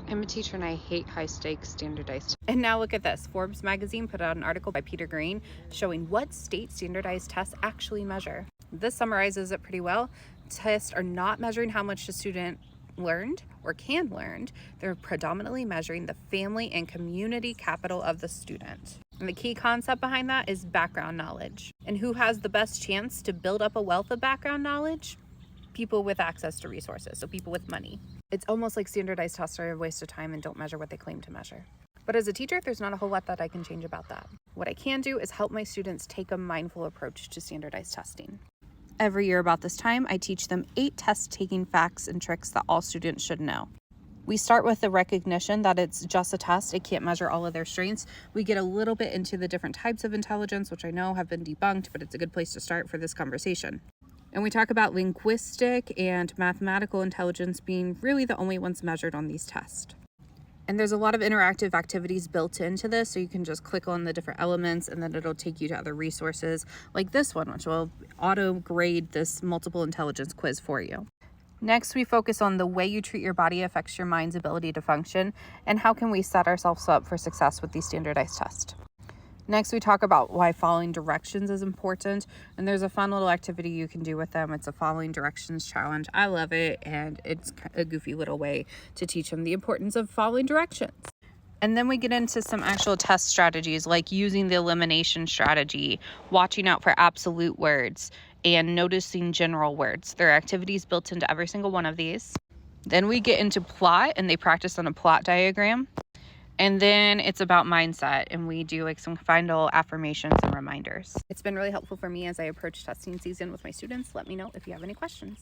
I'm a teacher and I hate high stakes standardized. And now look at this. Forbes magazine put out an article by Peter Green showing what state standardized tests actually measure. This summarizes it pretty well. Tests are not measuring how much the student learned or can learn. They're predominantly measuring the family and community capital of the student. And the key concept behind that is background knowledge. And who has the best chance to build up a wealth of background knowledge? People with access to resources, so people with money. It's almost like standardized tests are a waste of time and don't measure what they claim to measure. But as a teacher, there's not a whole lot that I can change about that. What I can do is help my students take a mindful approach to standardized testing. Every year about this time, I teach them 8 test-taking facts and tricks that all students should know. We start with the recognition that it's just a test. It can't measure all of their strengths. We get a little bit into the different types of intelligence, which I know have been debunked, but it's a good place to start for this conversation. And we talk about linguistic and mathematical intelligence being really the only ones measured on these tests. And there's a lot of interactive activities built into this, so you can just click on the different elements and then it'll take you to other resources like this one, which will auto grade this multiple intelligence quiz for you. Next, we focus on the way you treat your body affects your mind's ability to function and how can we set ourselves up for success with these standardized tests. Next, we talk about why following directions is important, and there's a fun little activity you can do with them. It's a following directions challenge. I love it, and it's a goofy little way to teach them the importance of following directions. And then we get into some actual test strategies, like using the elimination strategy, watching out for absolute words, and noticing general words. There are activities built into every single one of these. Then we get into plot, and they practice on a plot diagram. And then it's about mindset, and we do like some final affirmations and reminders. It's been really helpful for me as I approach testing season with my students. Let me know if you have any questions.